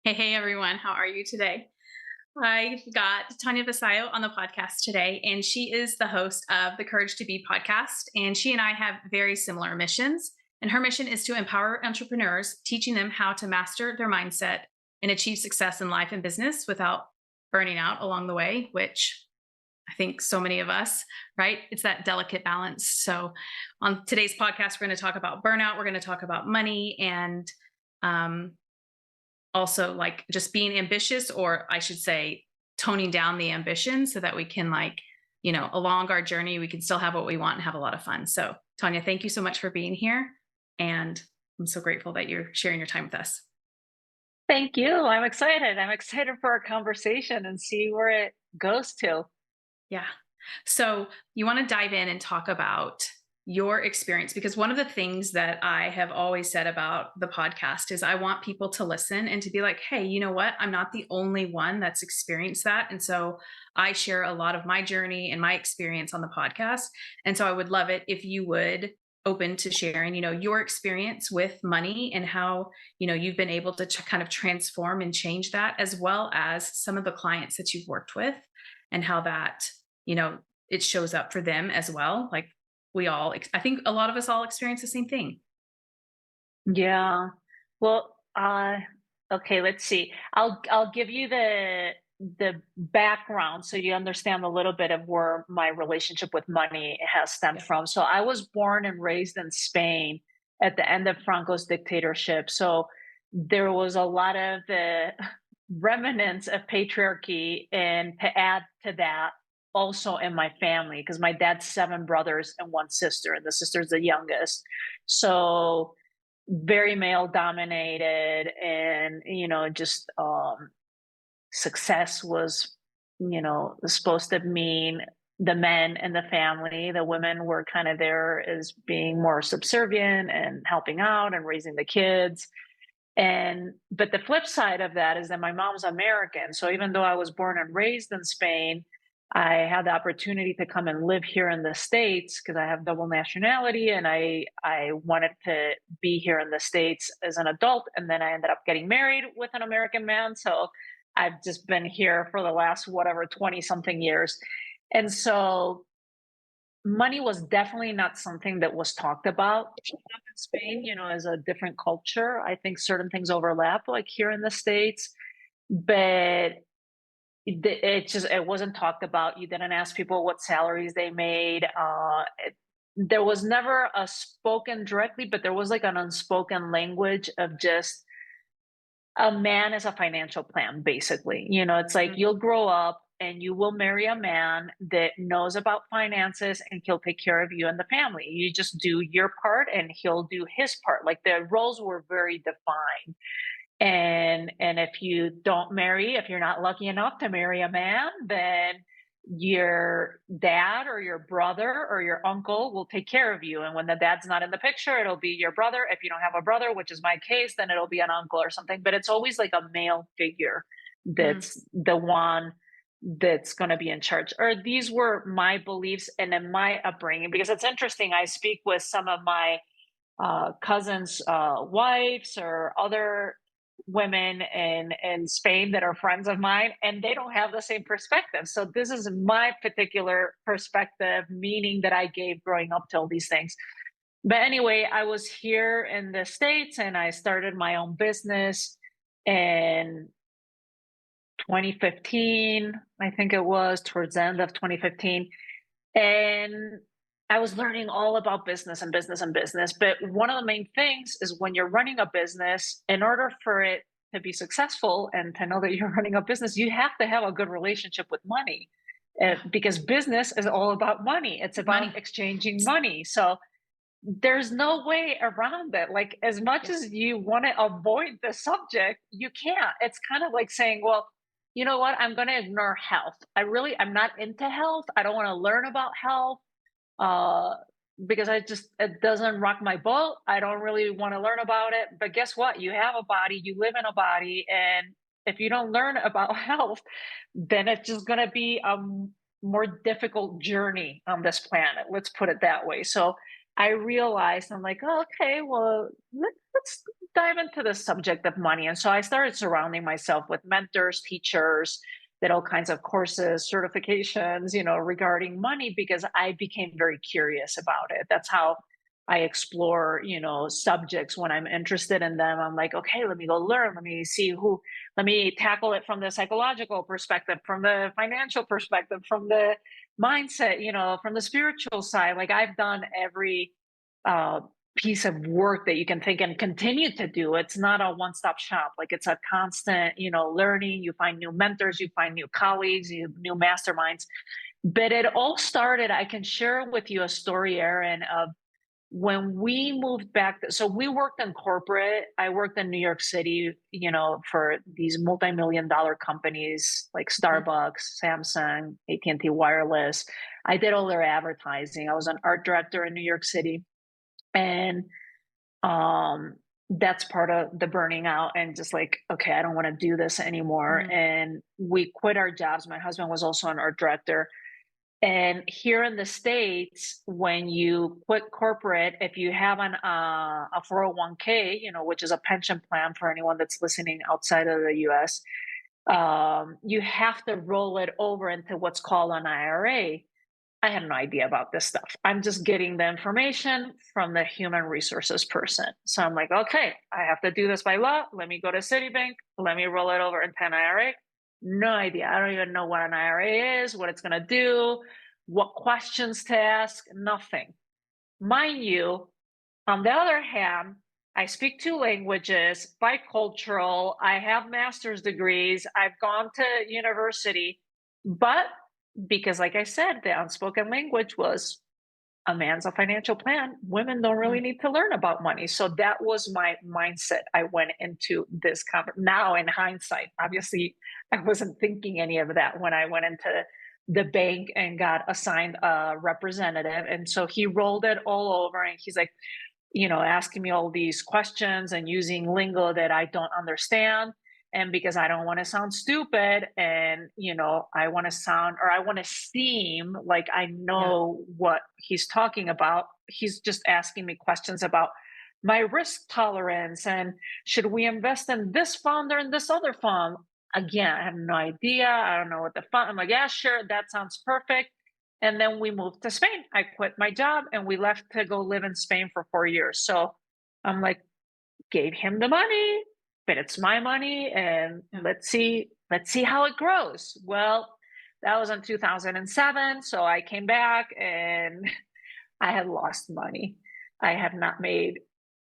Hey, everyone. How are you today? I've got Tania Vasallo on the podcast today, and she is the host of the Courage to Be podcast. And she and I have very similar missions. And her mission is to empower entrepreneurs, teaching them how to master their mindset and achieve success in life and business without burning out along the way, which I think so many of us, right? It's that delicate balance. So, on today's podcast, we're going to talk about burnout, we're going to talk about money, and um, also like just being ambitious, or I should say toning down the ambition so that we can along our journey we can still have what we want and have a lot of fun. So Tanya, thank you so much for being here, and I'm so grateful that you're sharing your time with us. Thank you. I'm excited. I'm excited for our conversation and see where it goes to. Yeah. So you want to dive in and talk about your experience, because one of the things that I have always said about the podcast is I want people to listen and to be like, hey, you know what? I'm not the only one that's experienced that. And so I share a lot of my journey and my experience on the podcast. And so I would love it if you would open to sharing, your experience with money and how, you've been able to kind of transform and change that, as well as some of the clients that you've worked with and how that, you know, it shows up for them as well. Like I think a lot of us all experience the same thing. Yeah. Well, okay, let's see. I'll give you the background so you understand a little bit of where my relationship with money has stemmed Yeah. from. So I was born and raised in Spain at the end of Franco's dictatorship. So there was a lot of remnants of patriarchy, and to add to that, also in my family, because my dad's seven brothers and one sister, and the sister's the youngest. So very male dominated, and just success was supposed to mean the men and the family. The women were kind of there as being more subservient and helping out and raising the kids. And but the flip side of that is that my mom's American. So even though I was born and raised in Spain, I had the opportunity to come and live here in the States because I have double nationality, and I wanted to be here in the States as an adult. And then I ended up getting married with an American man. So I've just been here for the last whatever 20 something years. And so money was definitely not something that was talked about in Spain, as a different culture. I think certain things overlap, like here in the States, but it wasn't talked about. You didn't ask people what salaries they made. There was never a spoken directly, but there was like an unspoken language of just a man is a financial plan, basically. It's like Mhm. you'll grow up and you will marry a man that knows about finances, and he'll take care of you and the family. You just do your part and he'll do his part. Like the roles were very defined. And if you're not lucky enough to marry a man, then your dad or your brother or your uncle will take care of you. And when the dad's not in the picture, it'll be your brother. If you don't have a brother, which is my case, then it'll be an uncle or something. But it's always like a male figure Mm. that's the one that's going to be in charge. Or these were my beliefs and in my upbringing, because it's interesting. I speak with some of my cousins' wives or other women in Spain that are friends of mine, and they don't have the same perspective. So this is my particular perspective, meaning that I gave growing up to all these things. But anyway, I was here in the States and I started my own business in 2015. I think it was towards the end of 2015. And I was learning all about business and business and business. But one of the main things is when you're running a business, in order for it to be successful and to know that you're running a business, you have to have a good relationship with money. Yeah. Because business is all about money. It's about Money. exchanging money. So there's no way around it. Like, as much Yeah. as you want to avoid the subject, you can't. It's kind of like saying, well, you know what? I'm going to ignore health. I'm not into health. I don't want to learn about health uh, because it doesn't rock my boat. I don't really want to learn about it. But guess what? You have a body, you live in a body. And if you don't learn about health, then it's just going to be a more difficult journey on this planet. Let's put it that way. So I realized I'm like, oh, okay, well, let's dive into the subject of money. And so I started surrounding myself with mentors, teachers, did all kinds of courses, certifications, regarding money because I became very curious about it. That's how I explore, subjects when I'm interested in them. I'm like, okay, let me go learn. Let me tackle it from the psychological perspective, from the financial perspective, from the mindset, from the spiritual side. Like I've done every uh, piece of work that you can think and continue to do. It's not a one-stop shop. Like it's a constant, learning. You find new mentors, you find new colleagues, new masterminds. But it all started, I can share with you a story, Erin, of when we moved back. So we worked in corporate. I worked in New York City, for these multi-million dollar companies like Mhm. Starbucks, Samsung, AT&T Wireless. I did all their advertising. I was an art director in New York City. And um that's part of the burning out and just like, okay, I don't want to do this anymore. Mhm. And we quit our jobs. My husband was also an art director. And here in the States, when you quit corporate, if you have a 401k, which is a pension plan for anyone that's listening outside of the US, you have to roll it over into what's called an IRA. I had no idea about this stuff. I'm just getting the information from the human resources person. So I'm like, okay, I have to do this by law. Let me go to Citibank. Let me roll it over into an IRA. No idea. I don't even know what an IRA is, what it's going to do, what questions to ask, nothing. Mind you, on the other hand, I speak two languages, bicultural, I have master's degrees, I've gone to university, but because, like I said, the unspoken language was a man's a financial plan. Women don't really Mhm. need to learn about money. So that was my mindset. I went into this now in hindsight. Obviously, I wasn't thinking any of that when I went into the bank and got assigned a representative. And so he rolled it all over and he's like, asking me all these questions and using lingo that I don't understand. And because I don't want to sound stupid and, I want to sound or I want to seem like I Yeah. know what he's talking about, he's just asking me questions about my risk tolerance and should we invest in this fund or in this other fund? Again, I have no idea. I don't know what the fund. I'm like, yeah, sure, that sounds perfect. And then we moved to Spain. I quit my job and we left to go live in Spain for 4 years. So I'm like, gave him the money, but it's my money and Yeah. let's see how it grows. Well, that was in 2007. So I came back and I had lost money. I have not made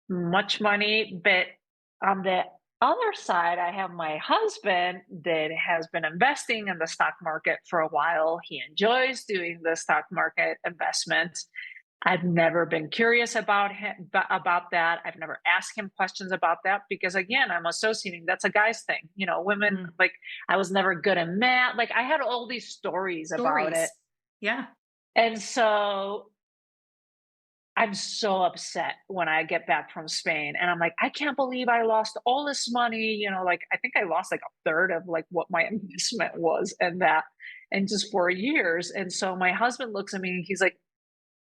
much money, but on the other side, I have my husband that has been investing in the stock market for a while. He enjoys doing the stock market investments. I've never been curious about him about that. I've never asked him questions about that because again, I'm associating that's a guy's thing. Women Mhm. like I was never good at math. Like I had all these stories about it. Stories. Yeah. And so I'm so upset when I get back from Spain and I'm like, I can't believe I lost all this money. Like I think I lost like a third of like what my investment was and that in just 4 years. And so my husband looks at me and he's like,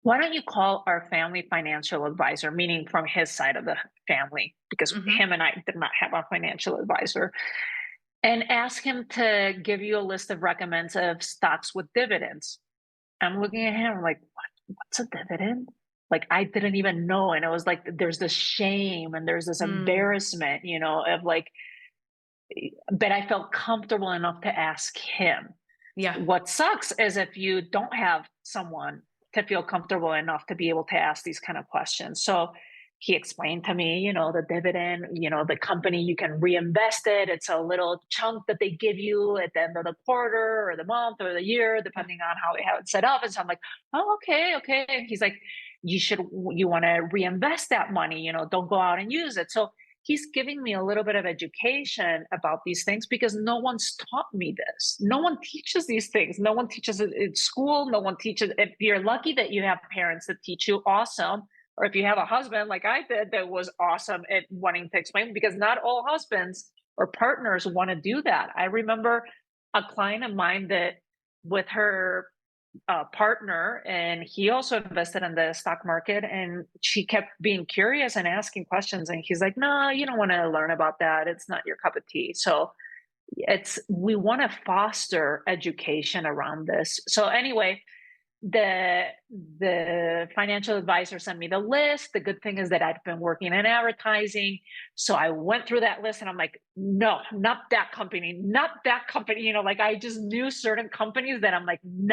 why don't you call our family financial advisor, meaning from his side of the family, because Mhm. him and I did not have a financial advisor, and ask him to give you a list of recommends of stocks with dividends. I'm looking at him like, what's a dividend? Like I didn't even know. And it was like there's this shame and there's this Mm. embarrassment, of like, but I felt comfortable enough to ask him. Yeah. What sucks is if you don't have someone to feel comfortable enough to be able to ask these kind of questions. So he explained to me, the dividend, the company, you can reinvest it. It's a little chunk that they give you at the end of the quarter or the month or the year, Yeah. depending on how they have it set up. And so I'm like, oh, okay, okay. And he's like, you want to reinvest that money, don't go out and use it. So he's giving me a little bit of education about these things because no one's taught me this. No one teaches these things. No one teaches it in school. No one teaches. If you're lucky that you have parents that teach you, awesome. Or if you have a husband like I did that was awesome at wanting to explain, because not all husbands or partners want to do that. I remember a client of mine that with her partner, and he also invested in the stock market. And she kept being curious and asking questions. And he's like, "No, you don't want to learn about that. It's not your cup of tea." So we want to foster education around this. So anyway, the financial advisor sent me the list. The good thing is that I'd been working in advertising, so I went through that list and I'm like, no, not that company, not that company. Like I just knew certain companies that I'm like, I'm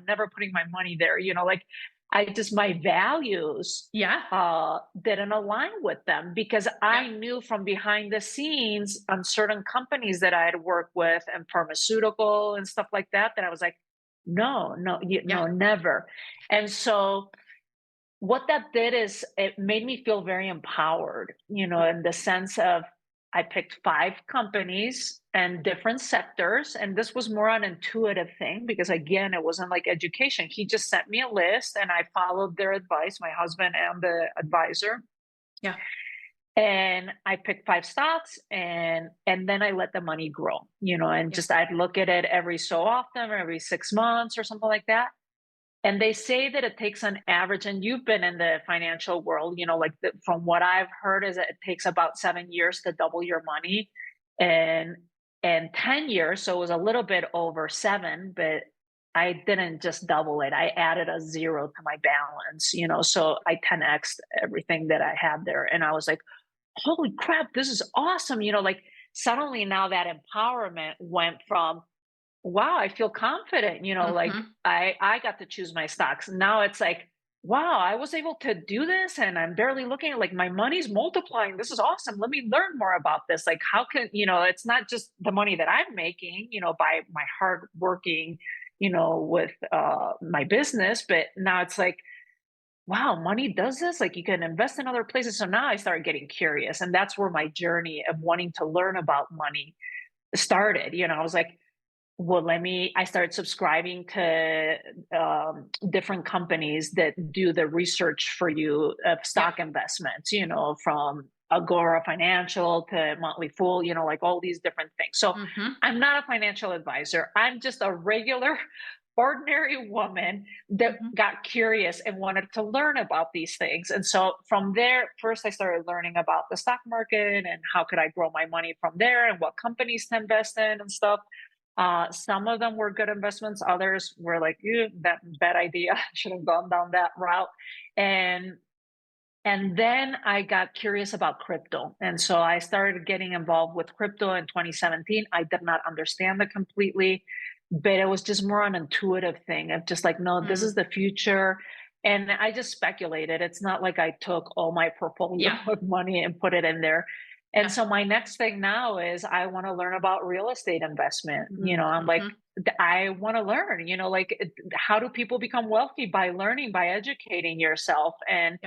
never putting my money there. Like I just, my values Yeah. didn't align with them, because Yep. I knew from behind the scenes on certain companies that I had worked with and pharmaceutical and stuff like that, that I was like, no, no, Yeah. no, never. And so what that did is it made me feel very empowered, in the sense of I picked 5 companies and different sectors. And this was more an intuitive thing, because again, it wasn't like education. He just sent me a list and I followed their advice, my husband and the advisor. Yeah. And I picked 5 stocks, and then I let the money grow, and Yeah. just I'd look at it every so often, or every 6 months or something like that. And they say that it takes an average, and you've been in the financial world, like from what I've heard is that it takes about 7 years to double your money, and 10 years. So it was a little bit over 7, but I didn't just double it. I added a zero to my balance, so I 10x everything that I had there. And I was like, holy crap, this is awesome. Like suddenly now that empowerment went from, wow, I feel confident, like Hmm. I got to choose my stocks. Now it's like, wow, I was able to do this and I'm barely looking at, like, my money's multiplying. This is awesome. Let me learn more about this. Like, how can, it's not just the money that I'm making, by my hard working, with my business, but now it's like, wow, money does this? Like, you can invest in other places. So now I started getting curious. And that's where my journey of wanting to learn about money started. I was like, well, I started subscribing to different companies that do the research for you of Yep. stock investments, from Agora Financial to Motley Fool, like all these different things. So Hmm. I'm not a financial advisor. I'm just a regular, ordinary woman that Hmm. got curious and wanted to learn about these things. And so from there, first I started learning about the stock market and how could I grow my money from there and what companies to invest in and stuff. Some of them were good investments. Others were like, "Ew, that bad idea. Should have gone down that route." And then I got curious about crypto. And so I started getting involved with crypto in 2017. I did not understand it completely, but it was just more an intuitive thing of just like, no, this Mm. is the future. And I just speculated. It's not like I took all my portfolio Yeah. of money and put it in there. And Yeah. so my next thing now is I want to learn about real estate investment. I'm like, Mm-hmm. I want to learn, like, how do people become wealthy? By learning, by educating yourself. Yeah.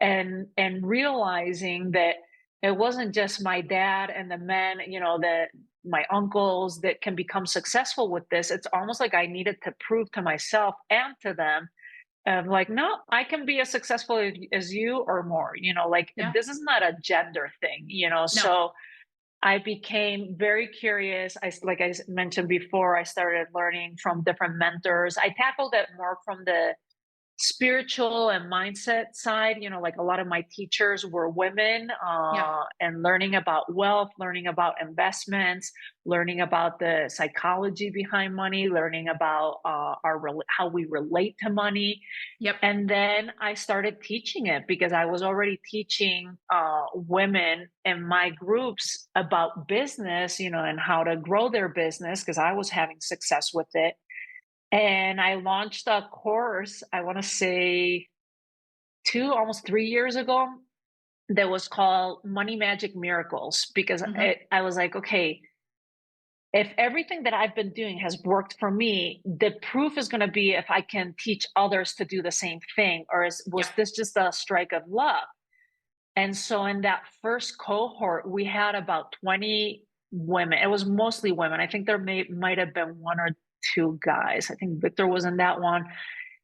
And realizing that it wasn't just my dad and the men, that my uncles that can become successful with this. It's almost like I needed to prove to myself and to them of like, no, I can be as successful as you or more, like Yeah. this is not a gender thing, No. so I became very curious. Like I mentioned before, I started learning from different mentors. I tackled it more from the spiritual and mindset side. Like a lot of my teachers were women, Yeah. and learning about wealth, learning about investments, learning about the psychology behind money, learning about how we relate to money. Yep. And then I started teaching it because I was already teaching women in my groups about business, and how to grow their business, because I was having success with it. And I launched a course, I want to say almost 3 years ago, that was called Money Magic Miracles, because Hmm. I was like, okay, if everything that I've been doing has worked for me, the proof is going to be if I can teach others to do the same thing, or Yep. was this just a strike of luck? And so in that first cohort, we had about 20 women. It was mostly women. I think there might have been 1 or 2 guys. I think Victor was in that one.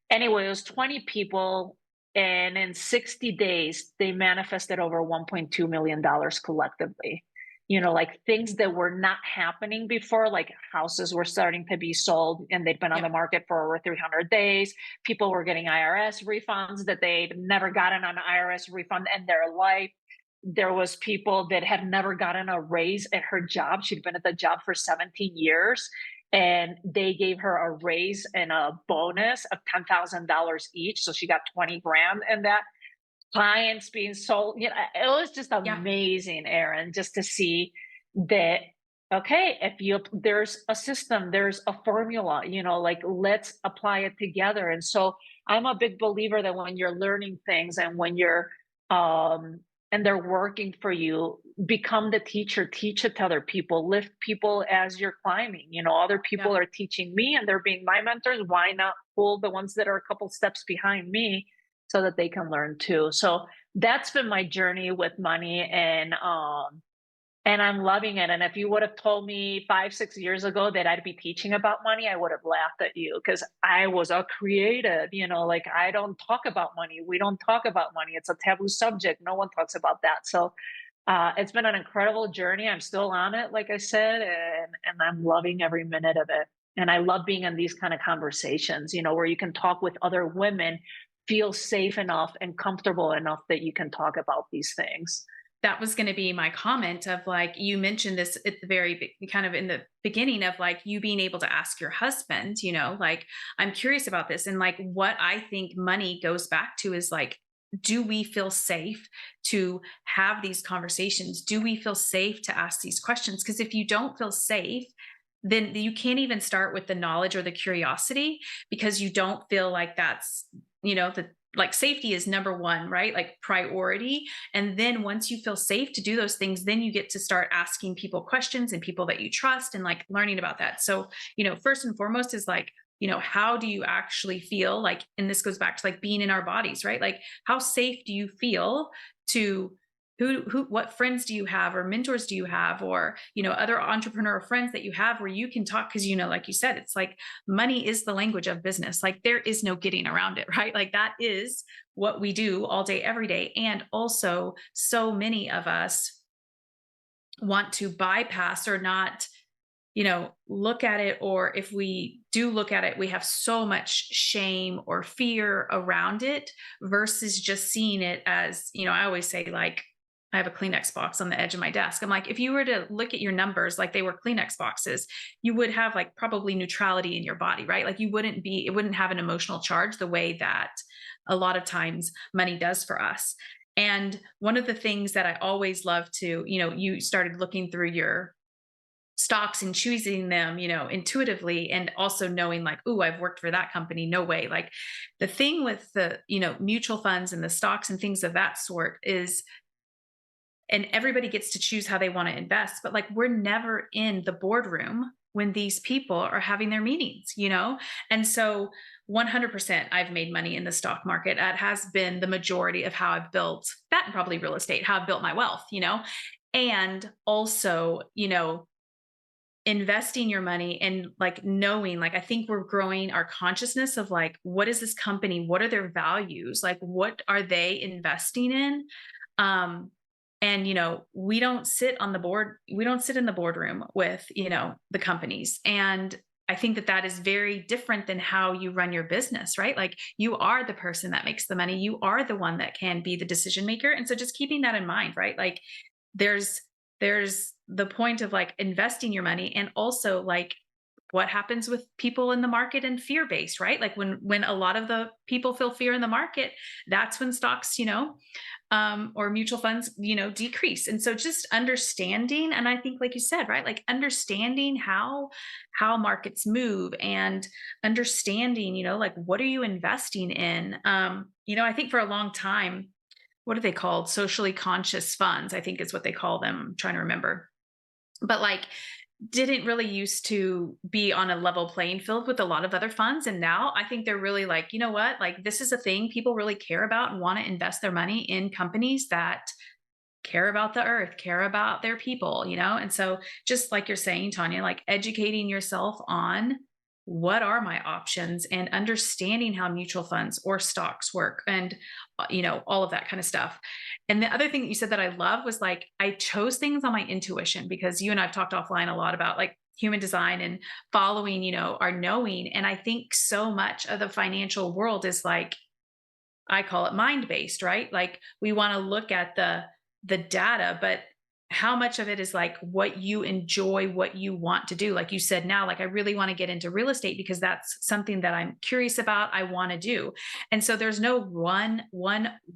Anyway, it was 20 people. And in 60 days, they manifested over $1.2 million collectively. like things that were not happening before, like houses were starting to be sold and they'd been on Yep. the market for over 300 days. People were getting IRS refunds that they'd never gotten an IRS refund in their life. There was people that had never gotten a raise at her job. She'd been at the job for 17 years and they gave her a raise and a bonus of $10,000 each. So she got 20 grand in that. Clients being sold, it was just Yeah. amazing, Erin, just to see that, okay, if you there's a system, there's a formula, like let's apply it together. And so I'm a big believer that when you're learning things and when you're and they're working for you, become the teacher, teach it to other people, lift people as you're climbing. Other Yep. people are teaching me and they're being my mentors. Why not pull the ones that are a couple steps behind me so that they can learn too? So that's been my journey with money, and I'm loving it. And if you would have told me 5, 6 years ago that I'd be teaching about money, I would have laughed at you because I was a creative, like I don't talk about money. We don't talk about money. It's a taboo subject. No one talks about that. So it's been an incredible journey. I'm still on it, like I said, and I'm loving every minute of it. And I love being in these kind of conversations, where you can talk with other women, feel safe enough and comfortable enough that you can talk about these things. That was going to be my comment of like, you mentioned this at the kind of in the beginning of like you being able to ask your husband, like, I'm curious about this. And like, what I think money goes back to is like, do we feel safe to have these conversations? Do we feel safe to ask these questions? Because if you don't feel safe, then you can't even start with the knowledge or the curiosity because you don't feel like that's, the like safety is number one, right? Like priority. And then once you feel safe to do those things, then you get to start asking people questions and people that you trust and like learning about that. So, first and foremost is like, how do you actually feel like, and this goes back to like being in our bodies, right? Like, how safe do you feel to what friends do you have or mentors do you have or other entrepreneur friends that you have where you can talk because like you said it's like money is the language of business, like there is no getting around it, right? Like that is what we do all day every day. And also so many of us want to bypass or not look at it, or if we do look at it, we have so much shame or fear around it versus just seeing it as, I always say, like, I have a Kleenex box on the edge of my desk. I'm like, if you were to look at your numbers like they were Kleenex boxes, you would have like probably neutrality in your body, right? Like it wouldn't have an emotional charge the way that a lot of times money does for us. And one of the things that I always love to, you started looking through your stocks and choosing them, intuitively, and also knowing like, oh, I've worked for that company. No way. Like the thing with the, mutual funds and the stocks and things of that sort is, and everybody gets to choose how they want to invest, but like we're never in the boardroom when these people are having their meetings, And so 100% I've made money in the stock market. That has been the majority of how I've built that, and probably real estate, how I've built my wealth, and also, investing your money and like knowing, like I think we're growing our consciousness of like, what is this company, what are their values, like what are they investing in, and we don't sit on the board, we don't sit in the boardroom with the companies. And I think that that is very different than how you run your business, right? Like you are the person that makes the money, you are the one that can be the decision maker. And so just keeping that in mind, right? Like there's the point of like investing your money, and also like what happens with people in the market and fear based, right? Like when a lot of the people feel fear in the market, that's when stocks, or mutual funds, decrease. And so just understanding, and I think like you said, right, like understanding how markets move and understanding, like what are you investing in. I think for a long time, what are they called? Socially conscious funds, I think is what they call them. I'm trying to remember. But like didn't really used to be on a level playing field with a lot of other funds. And now I think they're really like, you know what? Like this is a thing people really care about and want to invest their money in companies that care about the earth, care about their people, And so just like you're saying, Tanya, like educating yourself on what are my options, and understanding how mutual funds or stocks work, and all of that kind of stuff. And the other thing that you said that I love was like, I chose things on my intuition, because you and I've talked offline a lot about like human design and following, our knowing. And I think so much of the financial world is like, I call it mind based, right? Like we want to look at the data, but how much of it is like what you enjoy, what you want to do? Like you said now, like I really want to get into real estate because that's something that I'm curious about, I want to do. And so there's no one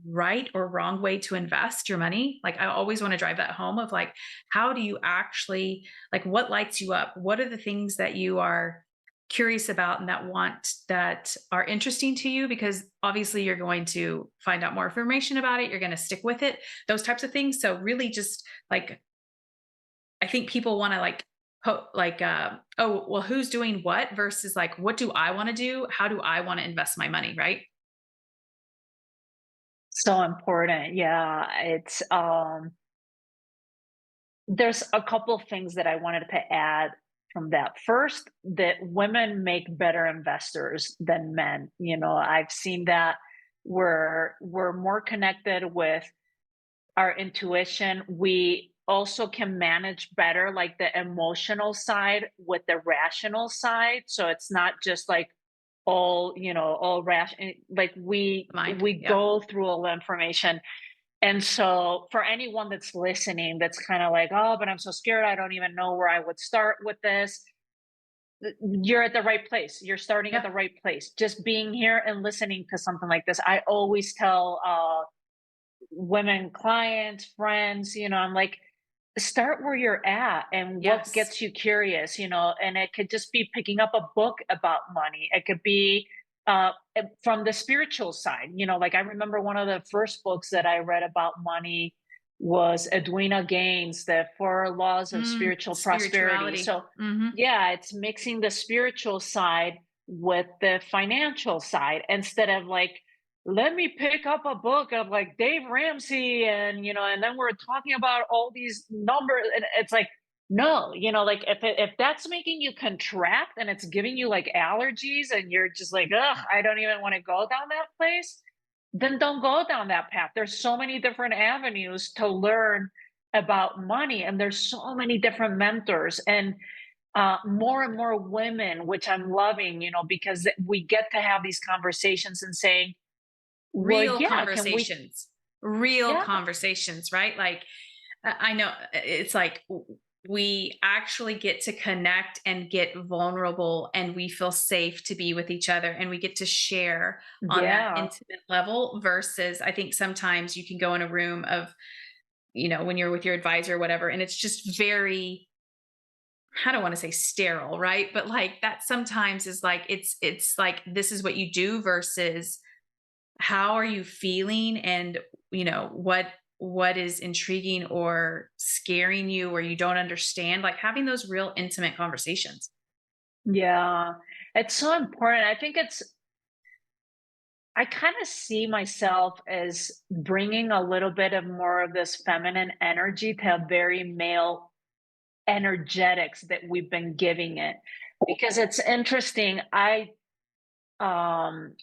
right or wrong way to invest your money. Like I always want to drive that home of like, how do you actually, like what lights you up? What are the things that you are curious about and that are interesting to you, because obviously you're going to find out more information about it, you're going to stick with it, those types of things. So really just like, I think people want to like oh well, who's doing what versus like, what do I want to do, how do I want to invest my money, right? So important. Yeah. There's a couple of things that I wanted to add from that. First, that women make better investors than men. I've seen that we're more connected with our intuition. We also can manage better like the emotional side with the rational side. So it's not just like all rash, like Mind, we yeah. go through all the information. And so for anyone that's listening, that's kind of like, oh, but I'm so scared, I don't even know where I would start with this. You're at the right place. You're starting at Yeah. the right place. Just being here and listening to something like this. I always tell women clients, friends, I'm like, start where you're at and what Yes. gets you curious, and it could just be picking up a book about money. It could be from the spiritual side, like I remember one of the first books that I read about money was Edwina Gaines, the Four Laws of Spiritual Prosperity. Spirituality. So Hmm. yeah, it's mixing the spiritual side with the financial side instead of like, let me pick up a book of like Dave Ramsey and then we're talking about all these numbers, and it's like, no, like if that's making you contract and it's giving you like allergies and you're just like, ugh, I don't even want to go down that place, then don't go down that path. There's so many different avenues to learn about money, and there's so many different mentors, and more and more women, which I'm loving, because we get to have these conversations and saying, well, Real yeah, can we? conversations. Real Yeah, conversations, right? Like I know it's like we actually get to connect and get vulnerable, and we feel safe to be with each other, and we get to share on that yeah, intimate level, versus I think sometimes you can go in a room of, when you're with your advisor or whatever, and it's just very, I don't want to say sterile, right? But like that sometimes is like, it's like, this is what you do versus how are you feeling, and what is intriguing or scaring you or you don't understand, like having those real intimate conversations. yeah. It's so important. I kind of see myself as bringing a little bit of more of this feminine energy to a very male energetics that we've been giving it. Because it's interesting. Um,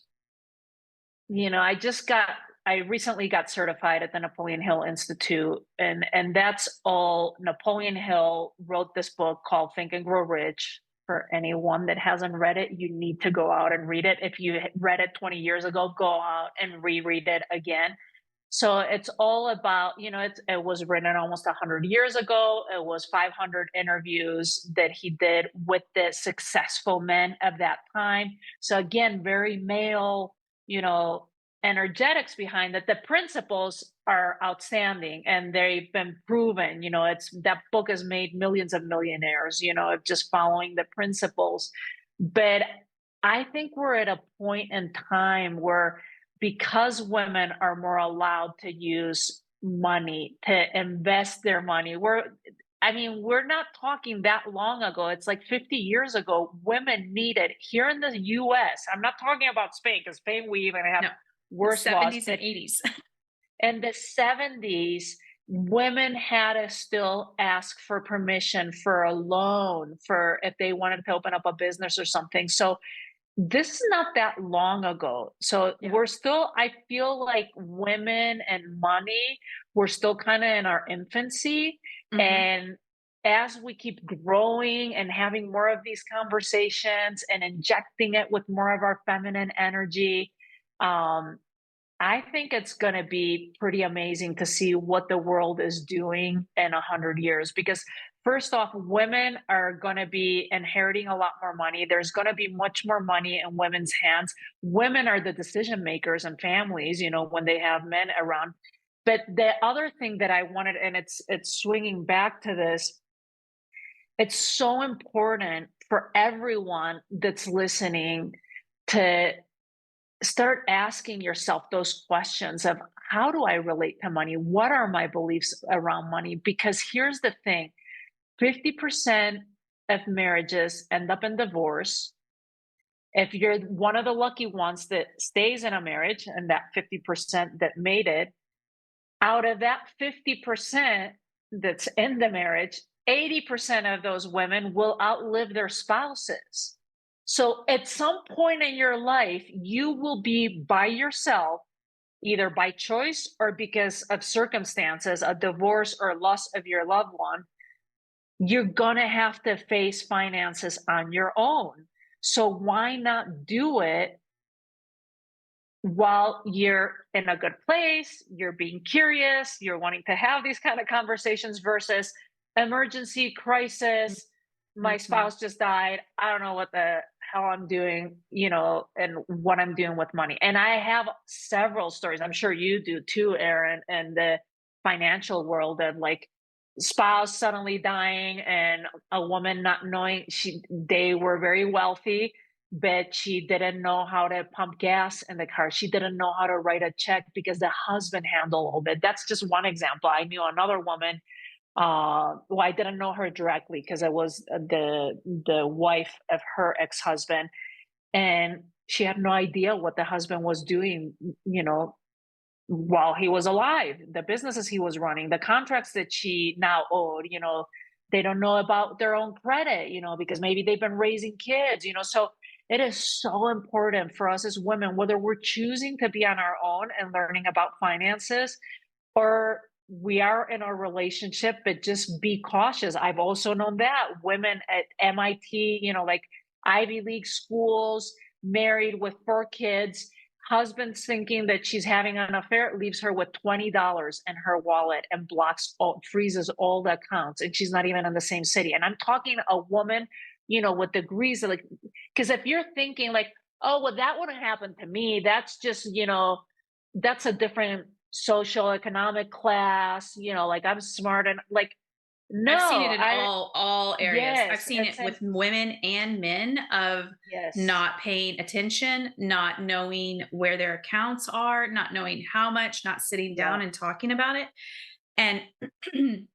I recently got certified at the Napoleon Hill Institute, and that's all. Napoleon Hill wrote this book called Think and Grow Rich. For anyone that hasn't read it, you need to go out and read it. If you read it 20 years ago, go out and reread it again. So it's all about, it was written almost 100 years ago. It was 500 interviews that he did with the successful men of that time. So again, very male, you know, energetics behind it. The principles are outstanding and they've been proven. It's that book has made millions of millionaires, of just following the principles. But I think we're at a point in time where, because women are more allowed to use money to invest their money, we're not talking that long ago. It's like 50 years ago, women needed here in the US. I'm not talking about Spain, because Spain we even have No, worse laws, 70s and but 80s. in the 70s, women had to still ask for permission for a loan for if they wanted to open up a business or something. So this is not that long ago. So Yeah. we're still, I feel like women and money, we're still kind of in our infancy. Mhm. And as we keep growing and having more of these conversations and injecting it with more of our feminine energy, um, I think it's going to be pretty amazing to see what the world is doing in 100 years. Because first off, women are going to be inheriting a lot more money. There's going to be much more money in women's hands. Women are the decision makers in families, when they have men around. But the other thing that I wanted, and it's swinging back to this, it's so important for everyone that's listening to start asking yourself those questions of, how do I relate to money? What are my beliefs around money? Because here's the thing, 50% of marriages end up in divorce. If you're one of the lucky ones that stays in a marriage and that 50% that made it, out of that 50% that's in the marriage, 80% of those women will outlive their spouses. So at some point in your life, you will be by yourself, either by choice or because of circumstances, a divorce or loss of your loved one. You're going to have to face finances on your own. So why not do it while you're in a good place, you're being curious, you're wanting to have these kind of conversations versus emergency crisis. My Mhm. spouse just died. I don't know what the hell I'm doing, and what I'm doing with money. And I have several stories. I'm sure you do too, Erin, in the financial world of like spouse suddenly dying and a woman not knowing they were very wealthy, but she didn't know how to pump gas in the car. She didn't know how to write a check because the husband handled all of it. That's just one example. I knew another woman. Well, I didn't know her directly because I was the wife of her ex husband, and she had no idea what the husband was doing. You know, while he was alive, the businesses he was running, the contracts that she now owed, they don't know about their own credit, because maybe they've been raising kids, so it is so important for us as women, whether we're choosing to be on our own and learning about finances, or we are in a relationship, but just be cautious. I've also known that women at MIT, like Ivy League schools, married with 4 kids, husband's thinking that she's having an affair, leaves her with $20 in her wallet and freezes all the accounts, and she's not even in the same city. And I'm talking a woman, with degrees, like, because if you're thinking like, oh, well, that wouldn't happen to me, that's just, that's a different social economic class, like I'm smart and like, I've seen it no, in all areas. I've yes, seen it's it an with women and men of yes, not paying attention, not knowing where their accounts are, not knowing how much, not sitting yeah, down and talking about it. And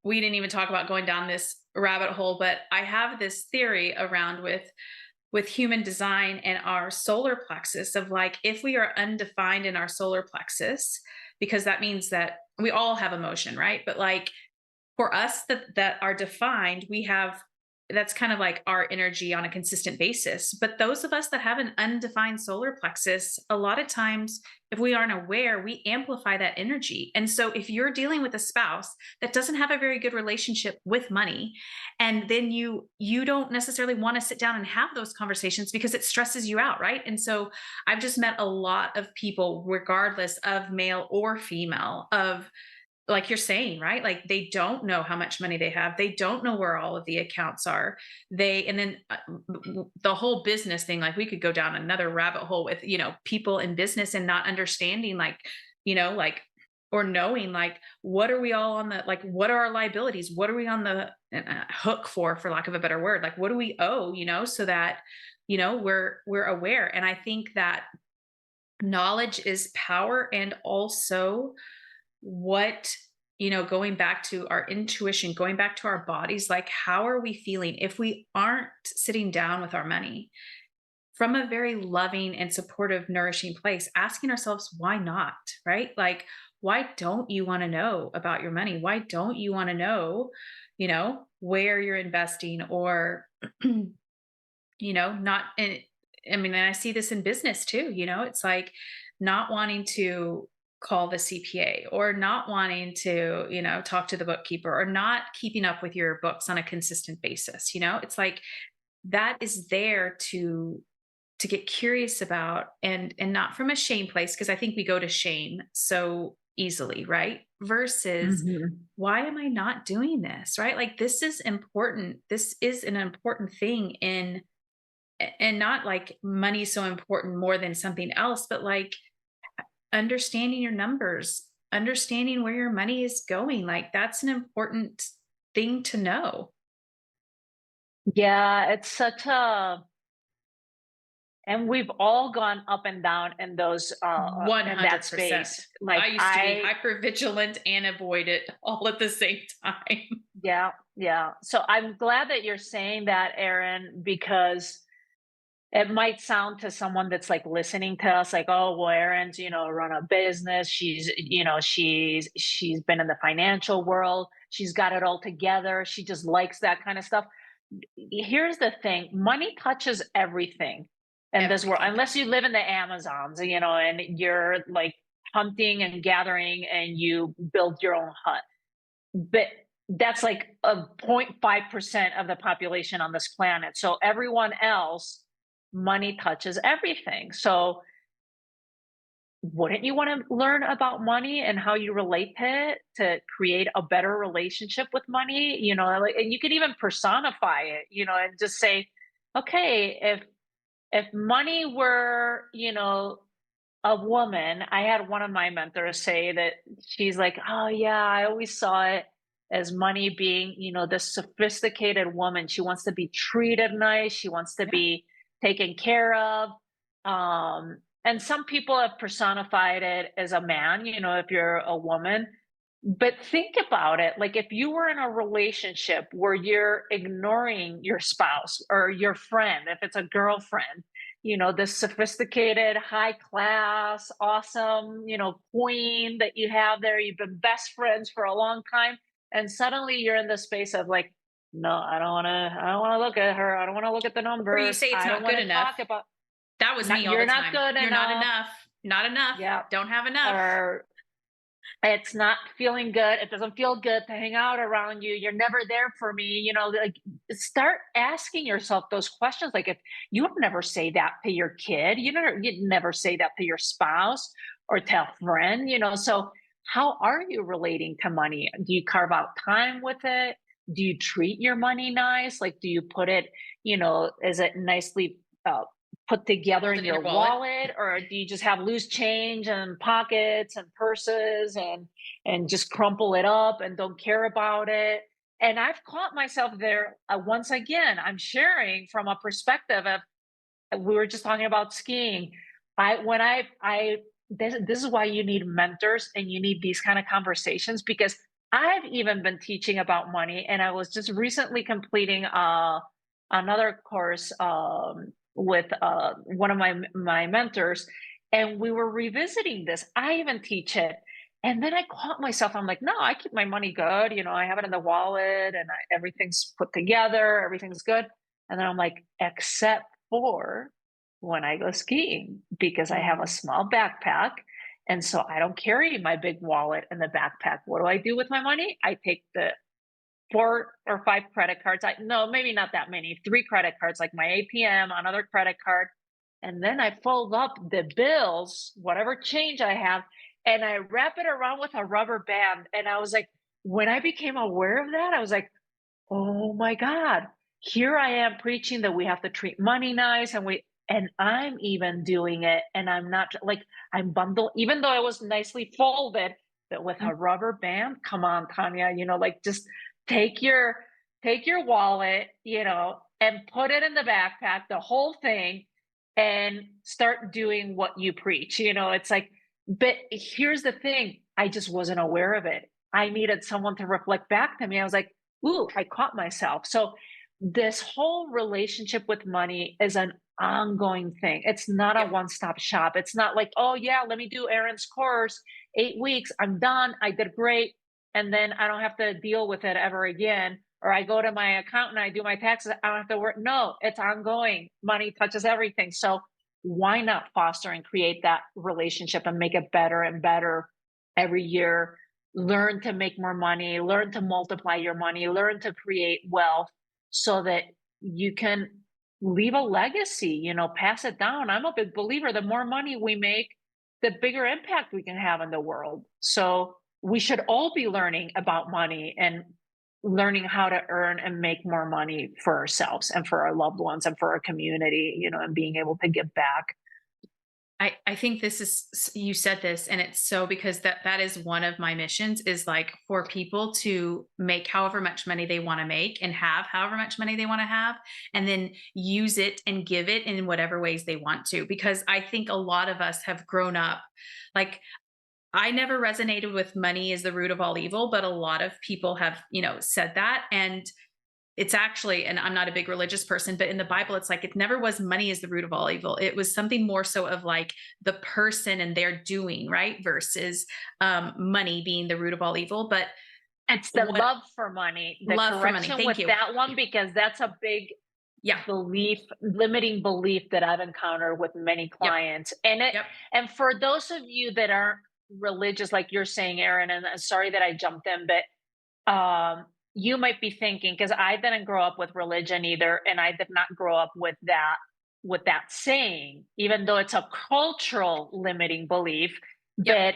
we didn't even talk about going down this rabbit hole, but I have this theory around with human design and our solar plexus of like, if we are undefined in our solar plexus, because that means that we all have emotion, right? But like for us that are defined, we have, that's kind of like our energy on a consistent basis. But those of us that have an undefined solar plexus, a lot of times if we aren't aware, we amplify that energy. And so if you're dealing with a spouse that doesn't have a very good relationship with money, and then you don't necessarily want to sit down and have those conversations because it stresses you out, right? And so I've just met a lot of people, regardless of male or female, of like you're saying, right? Like they don't know how much money they have. They don't know where all of the accounts are. And then the whole business thing, like we could go down another rabbit hole with, people in business and not understanding, like, like, or knowing like, what are we all on the, like, what are our liabilities? What are we on the hook for lack of a better word? Like, what do we owe, so that, we're aware. And I think that knowledge is power. And also, what going back to our intuition, going back to our bodies, like how are we feeling if we aren't sitting down with our money from a very loving and supportive, nourishing place, asking ourselves why not, right? Like, why don't you want to know about your money? Why don't you want to know, where you're investing or, not, and I mean, and I see this in business too, it's like not wanting to call the CPA or not wanting to, talk to the bookkeeper or not keeping up with your books on a consistent basis. It's like that is there to get curious about and not from a shame place because I think we go to shame so easily, right? Versus Mhm. why am I not doing this, right? Like this is important. This is an important thing and not like money so important more than something else, but like understanding your numbers, understanding where your money is going. Like that's an important thing to know. Yeah, it's such a and we've all gone up and down in those in that 100%. space. I Like used to be hyper vigilant and avoid it all at the same time. yeah, yeah. So I'm glad that you're saying that, Erin, because it might sound to someone that's like listening to us like, oh, well, Erin's, run a business. She's been in the financial world. She's got it all together. She just likes that kind of stuff. Here's the thing, money touches everything in this world, Everything. unless you live in the Amazons, and you're like hunting and gathering and you build your own hut. But that's like a 0.5% of the population on this planet. So everyone else, money touches everything. So wouldn't you want to learn about money and how you relate to it to create a better relationship with money? Like, and you could even personify it, and just say, okay, if money were, a woman, I had one of my mentors say that she's like, oh yeah, I always saw it as money being, this sophisticated woman. She wants to be treated nice. She wants to Yeah. be taken care of. And some people have personified it as a man, if you're a woman. But think about it. Like if you were in a relationship where you're ignoring your spouse or your friend, if it's a girlfriend, this sophisticated, high class, awesome, queen that you have there. You've been best friends for a long time. And suddenly you're in the space of like, no, I don't want to look at her. I don't want to look at the Or you numbers. say it's I don't not want good to enough. talk about That was me not, all you're the not time. good You're not enough. enough. Not enough. Yeah. Don't have enough. Or it's not feeling good. It doesn't feel good to hang out around you. You're never there for me. Like start asking yourself those questions. Like if you would never say that to your kid, you'd never say that to your spouse or to a friend, So how are you relating to money? Do you carve out time with it? Do you treat your money nice? Like, do you put it, is it nicely put together Hold in it in your your wallet. wallet, or do you just have loose change and pockets and purses and just crumple it up and don't care about it? And I've caught myself there once again. I'm sharing from a perspective of we were just talking about skiing. I this is why you need mentors and you need these kind of conversations, because I've even been teaching about money, and I was just recently completing another course with one of my mentors, and we were revisiting this. I even teach it, and then I caught myself. I'm like, no, I keep my money good. I have it in the wallet, and everything's put together. Everything's good. And then I'm like, except for when I go skiing, because I have a Mm. small backpack. And so I don't carry my big wallet in the backpack. What do I do with my money? I take the 4 or 5 credit cards. No, maybe not that many, 3 credit cards, like my APM, another credit card. And then I fold up the bills, whatever change I have, and I wrap it around with a rubber band. And I was like, when I became aware of that, I was like, oh my God, here I am preaching that we have to treat money nice, and I'm even doing it. And I'm not like, I'm bundled, even though it was nicely folded, but with a rubber band. Come on, Tania, like just take your take your wallet, and put it in the backpack, the whole thing, and start doing what you preach. It's like, but here's the thing, I just wasn't aware of it. I needed someone to reflect back to me. I was like, ooh, I caught myself. So this whole relationship with money is an ongoing thing. It's not a Yep. one-stop shop. It's not like, oh yeah, let me do Erin's course, 8 weeks, I'm done, I did great, and then I don't have to deal with it ever again. Or I go to my accountant, I do my taxes, I don't have to work. No, it's ongoing. Money touches everything. So why not foster and create that relationship and make it better and better every year? Learn to make more money, learn to multiply your money, learn to create wealth so that you can leave a legacy, pass it down. I'm a big believer the more money we make, the bigger impact we can have in the world. So we should all be learning about money and learning how to earn and make more money for ourselves and for our loved ones and for our community, and being able to give back. I think this is you said this, and it's so because that is one of my missions is like for people to make however much money they want to make and have however much money they want to have, and then use it and give it in whatever ways they want to. Because I think a lot of us have grown up like I never resonated with money is the root of all evil, but a lot of people have, said that. And it's actually, and I'm not a big religious person, but in the Bible, it's like it never was money is the root of all evil. It was something more so of like the person and their doing, right? Versus money being the root of all evil. But It's the what love for money, the love for money. correction with Thank you. that one, because that's a big Yeah. limiting belief that I've encountered with many Yep. clients. And for those of you that aren't religious, like you're saying, Erin, and sorry that I jumped in, but you might be thinking, because I didn't grow up with religion either, and I did not grow up with that saying, even though it's a cultural limiting belief, Yep. that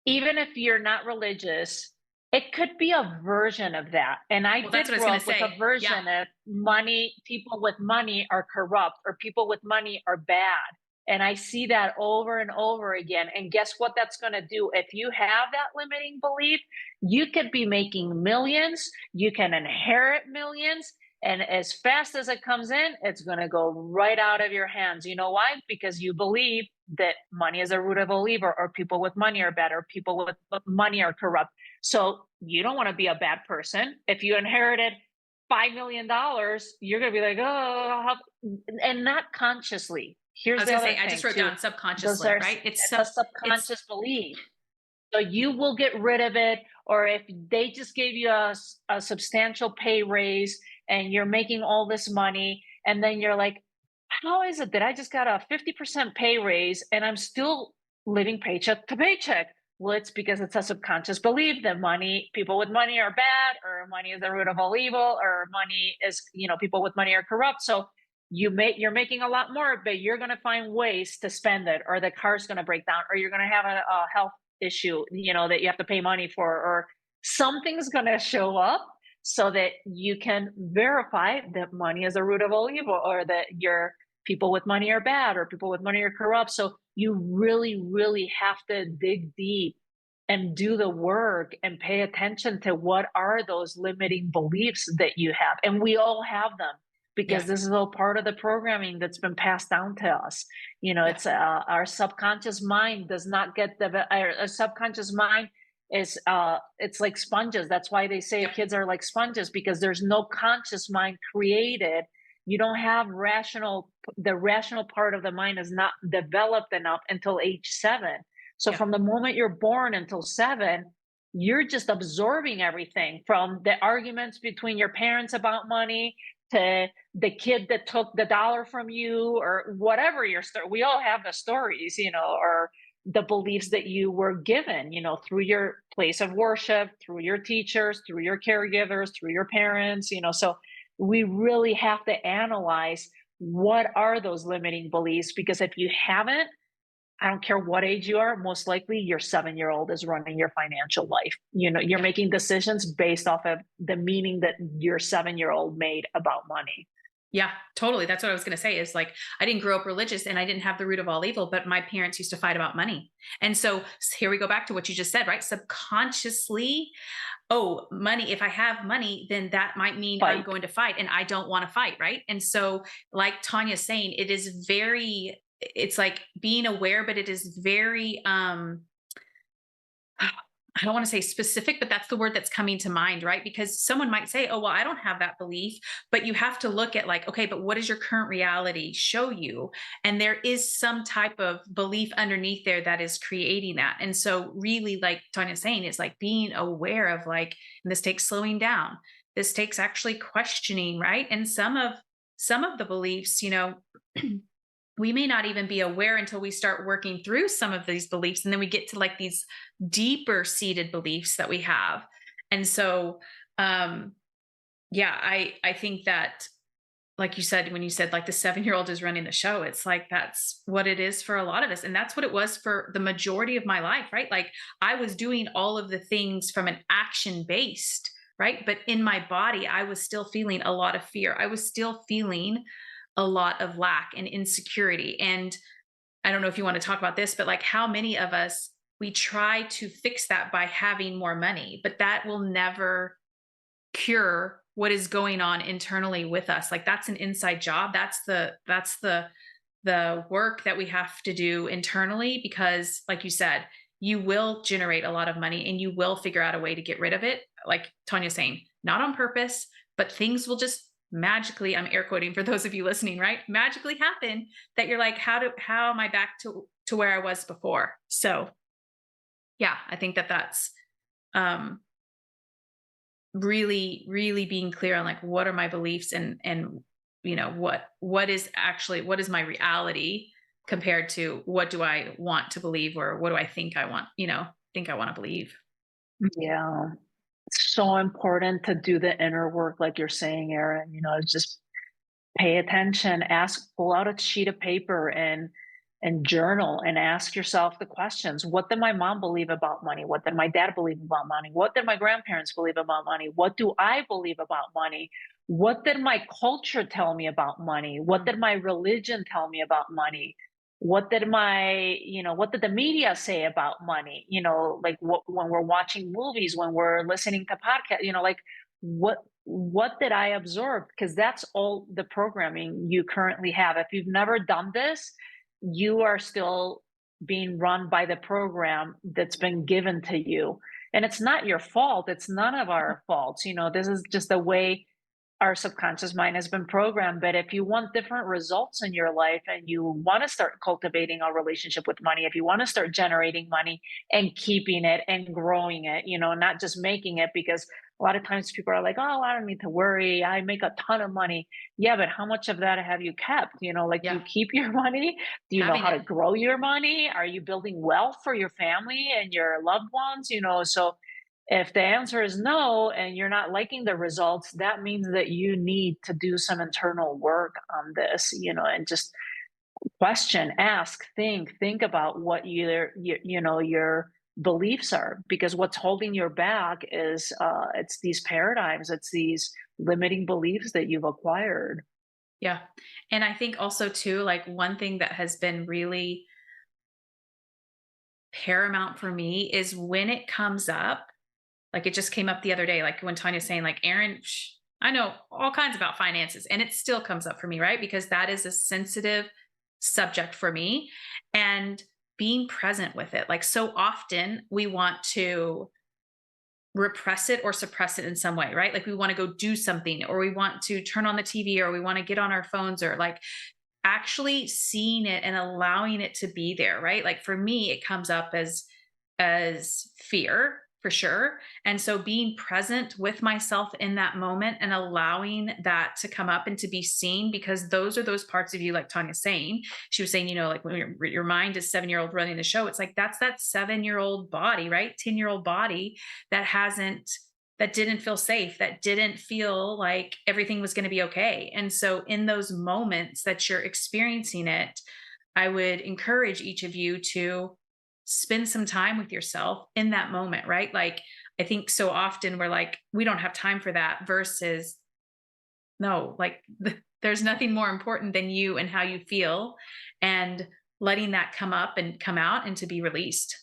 even if you're not religious, it could be a version of that. And I Well, that's did what I was grow going up to with a say. Yeah. version of money, people with money are corrupt, or people with money are bad. And I see that over and over again. And guess what that's going to do? If you have that limiting belief, you could be making millions, you can inherit millions, and as fast as it comes in, it's going to go right out of your hands. You know why? Because you believe that money is a root of all evil, or people with money are bad, or people with money are corrupt. So you don't want to be a bad person. If you inherited $5 million, you're going to be like, oh, and not consciously. I Here's was the going to other say, I thing just wrote too. down Those subconsciously, are right? It's a It's, subconscious belief. So you will get rid of it. Or if they just gave you a substantial pay raise and you're making all this money, and then you're like, how is it that I just got a 50% pay raise and I'm still living paycheck to paycheck? Well, it's because it's a subconscious belief that people with money are bad, or money is the root of all evil, or money is, people with money are corrupt. So you're making a lot more, but you're going to find ways to spend it, or the car's going to break down, or you're going to have a health issue, that you have to pay money for, or something's going to show up so that you can verify that money is the root of all evil, or that your people with money are bad, or people with money are corrupt. So you really, really have to dig deep and do the work and pay attention to what are those limiting beliefs that you have. And we all have them, because yeah. this is all part of the programming that's been passed down to us. Yeah. It's our subconscious mind does not get our subconscious mind is it's like sponges. That's why they say Yep. kids are like sponges, because there's no conscious mind created. You don't have the rational part of the mind is not developed enough until age 7. So Yep. from the moment you're born until 7, you're just absorbing everything, from the arguments between your parents about money to the kid that took the dollar from you, or whatever your story. We all have the stories, or the beliefs that you were given, through your place of worship, through your teachers, through your caregivers, through your parents, so we really have to analyze what are those limiting beliefs, because if you haven't, I don't care what age you are, most likely your 7-year-old is running your financial life. You're Yep. making decisions based off of the meaning that your 7-year-old made about money. Yeah, totally. That's what I was going to say is like, I didn't grow up religious and I didn't have the root of all evil, but my parents used to fight about money. And so here we go back to what you just said, right? Subconsciously, oh, money, if I have money, then that might mean I'm Fight. going to fight and I don't want to fight. Right. And so, like Tanya's saying, it's like being aware, but it is very, I don't want to say specific, but that's the word that's coming to mind, right? Because someone might say, oh, well, I don't have that belief, but you have to look at like, okay, but what does your current reality show you? And there is some type of belief underneath there that is creating that. And so, really, like Tanya's saying, it's like being aware of like, and this takes slowing down. This takes actually questioning, right? And some of the beliefs, we may not even be aware until we start working through some of these beliefs, and then we get to like these deeper seated beliefs that we have. And so yeah, I think that, like you said, when you said like the 7-year-old is running the show, it's like that's what it is for a lot of us, and that's what it was for the majority of my life, right? Like I was doing all of the things from an action based, right? But in my body I was still feeling a lot of fear. I was still feeling a lot of lack and insecurity. And I don't know if you want to talk about this, but like how many of us, we try to fix that by having more money, but that will never cure what is going on internally with us. Like that's an inside job. That's the work that we have to do internally, because like you said, you will generate a lot of money and you will figure out a way to get rid of it. Like Tanya's saying, not on purpose, but things will just magically, I'm air quoting for those of you listening, right? Magically happen that you're like, how am I back to where I was before? So yeah, I think that that's um really really being clear on like what are my beliefs, and what is my reality compared to what do I want to believe, or what do I think I want to believe. Yeah. It's so important to do the inner work, like you're saying, Erin. Just pay attention, pull out a sheet of paper and journal and ask yourself the questions. What did my mom believe about money? What did my dad believe about money? What did my grandparents believe about money? What do I believe about money? What did my culture tell me about money? What Mm, did my religion tell me about money? What did the media say about money? Like when we're watching movies, when we're listening to podcasts, like what did I observe? Because that's all the programming you currently have. If you've never done this, you are still being run by the program that's been given to you. And it's not your fault. It's none of our faults. This is just the way our subconscious mind has been programmed. But if you want different results in your life and you want to start cultivating a relationship with money, if you want to start generating money and keeping it and growing it, not just making it, because a lot of times people are like, oh, I don't need to worry. I make a ton of money. Yeah, but how much of that have you kept? Like, do yeah, you keep your money? Do you know having how it. to grow your money? Are you building wealth for your family and your loved ones? So if the answer is no, and you're not liking the results, that means that you need to do some internal work on this, and just question, ask, think about what your beliefs are, because what's holding your back is it's these paradigms, it's these limiting beliefs that you've acquired. Yeah. And I think also too, like one thing that has been really paramount for me is when it comes up, like it just came up the other day, like when Tanya's saying, like, Erin, I know all kinds about finances, and it still comes up for me, right? Because that is a sensitive subject for me. And being present with it. Like so often we want to repress it or suppress it in some way, right? Like we want to go do something, or we want to turn on the TV, or we want to get on our phones, or like actually seeing it and allowing it to be there, right? Like for me it comes up as fear for sure. And so being present with myself in that moment and allowing that to come up and to be seen, because those are those parts of you, like Tanya's saying, she was saying, like when your mind is 7-year-old running the show, it's like that's that 7-year-old body, right? 10-year-old body that didn't feel safe, that didn't feel like everything was going to be okay. And so, in those moments that you're experiencing it, I would encourage each of you to spend some time with yourself in that moment, right? Like, I think so often we're like, we don't have time for that, versus no, like, there's nothing more important than you and how you feel, and letting that come up and come out and to be released.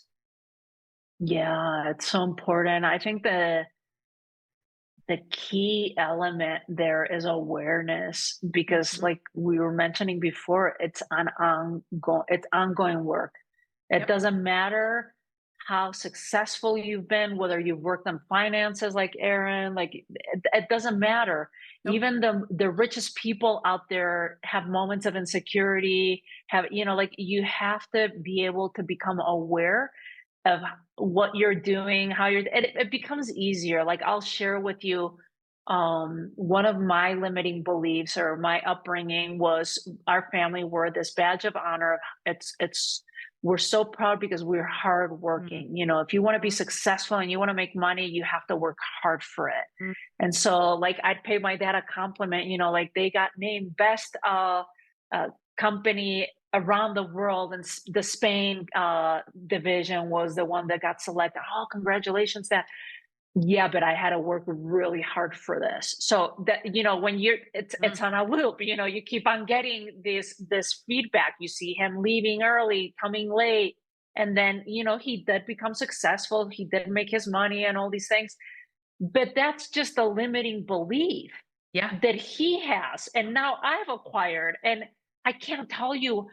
Yeah, it's so important. I think the key element there is awareness, because Mhm. like we were mentioning before, it's ongoing work. It Yep. doesn't matter how successful you've been, whether you've worked on finances like Erin, like it doesn't matter. Nope. Even the richest people out there have moments of insecurity, have, like you have to be able to become aware of what you're doing, how it becomes easier. Like I'll share with you, one of my limiting beliefs or my upbringing was our family were this badge of honor. It's we're so proud because we're hardworking. If you want to be Mhm. successful and you want to make money, you have to work hard for it. Mhm. And so, like, I'd pay my dad a compliment. Like they got named best uh, company around the world, and the Spain division was the one that got selected. Oh, congratulations! That yeah, but I had to work really hard for this. So that when it's Mhm. on a loop. You keep on getting this feedback. You see him leaving early, coming late, and then he did become successful. He did make his money and all these things. But that's just a limiting belief Yeah. that he has, and now I've acquired, and I can't tell you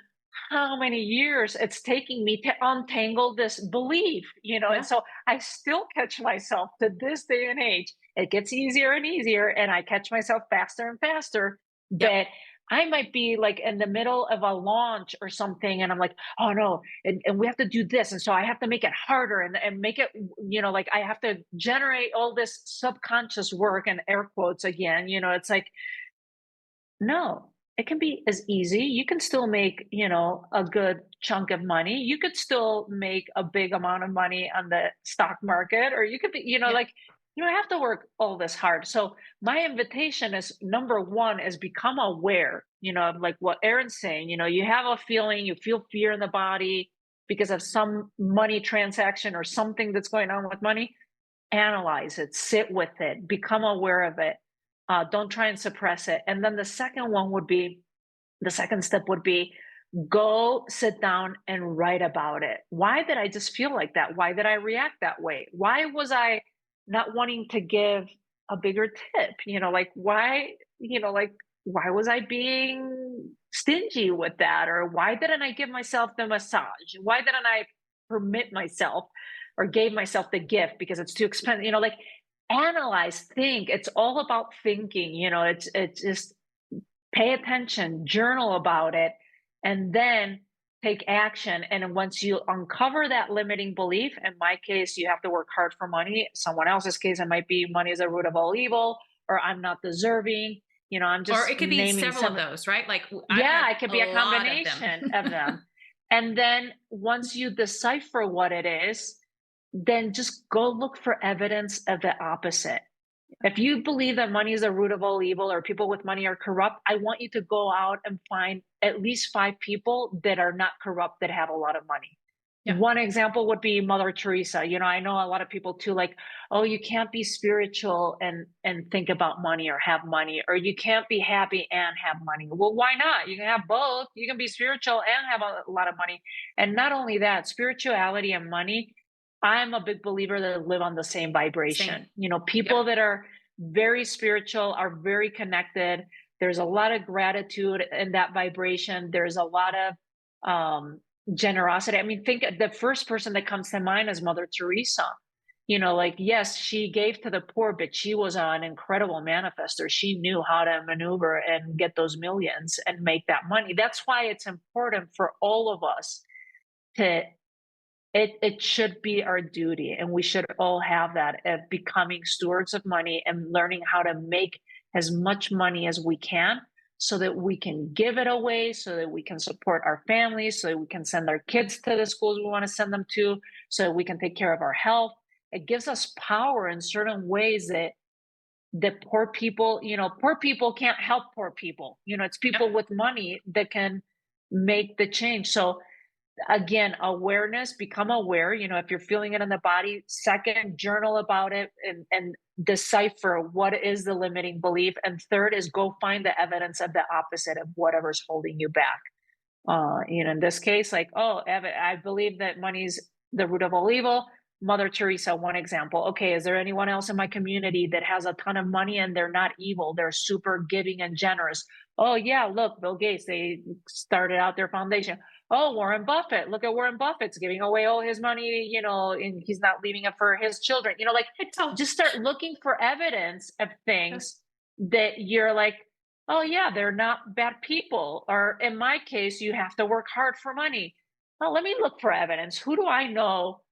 how many years it's taking me to untangle this belief, and Yeah. so I still catch myself to this day and age. It gets easier and easier, and I catch myself faster and faster, Yep. but I might be like in the middle of a launch or something, and I'm like, oh no, and we have to do this, and so I have to make it harder and make it, like I have to generate all this subconscious work, and air quotes again. It's like, no, it can be as easy. You can still make, a good chunk of money. You could still make a big amount of money on the stock market, or you could be, Yeah. like, you don't have to work all this hard. So my invitation is, number one, is become aware, of like what Erin's saying. You have a feeling, you feel fear in the body because of some money transaction or something that's going on with money. Analyze it, sit with it, become aware of it. Don't try and suppress it. And then the second step would be, go sit down and write about it. Why did I just feel like that? Why did I react that way? Why was I not wanting to give a bigger tip? Like why was I being stingy with that? Or why didn't I give myself the massage? Why didn't I permit myself or gave myself the gift because it's too expensive? Like, analyze, think. It's all about thinking. It's just pay attention, journal about it, and then take action. And once you uncover that limiting belief, in my case, you have to work hard for money. Someone else's case, it might be money is the root of all evil, or I'm not deserving. I'm Or just it could be naming several of some. those, right? Like I have Yeah, it could a be a lot of them. combination of them. And then once you decipher what it is, then just go look for evidence of the opposite. If you believe that money is the root of all evil or people with money are corrupt, I want you to go out and find at least 5 people that are not corrupt that have a lot of money. Yeah. One example would be Mother Teresa. I know a lot of people too, like, oh, you can't be spiritual and think about money or have money, or you can't be happy and have money. Well, why not? You can have both. You can be spiritual and have a lot of money. And not only that, spirituality and money, I'm a big believer that live on the same Same. vibration. Yep. People that are very spiritual are very connected. There's a lot of gratitude in that vibration. There's a lot of generosity. I mean, think the first person that comes to mind is Mother Teresa. Like, yes, she gave to the poor, but she was an incredible manifester. She knew how to maneuver and get those millions and make that money. That's why it's important for all of us to it should be our duty, and we should all have that of becoming stewards of money and learning how to make as much money as we can so that we can give it away, so that we can support our families, so that we can send our kids to the schools we want to send them to, so that we can take care of our health. It gives us power in certain ways that poor people can't help poor people. It's Yep. people with money that can make the change. So again, awareness, become aware. If you're feeling it in the body, second, journal about it and decipher what is the limiting belief. And third is go find the evidence of the opposite of whatever's holding you back. In this case, like, oh, I believe that money's the root of all evil. Mother Teresa, one example. Okay, is there anyone else in my community that has a ton of money and they're not evil? They're super giving and generous. Oh, yeah, look, Bill Gates, they started out their foundation. Oh, Warren Buffett, look at Warren Buffett's giving away all his money, and he's not leaving it for his children. Like I don't. just start looking for evidence of things that you're like, oh, yeah, they're not bad people. Or in my case, you have to work hard for money. Well, let me look for evidence. Who do I know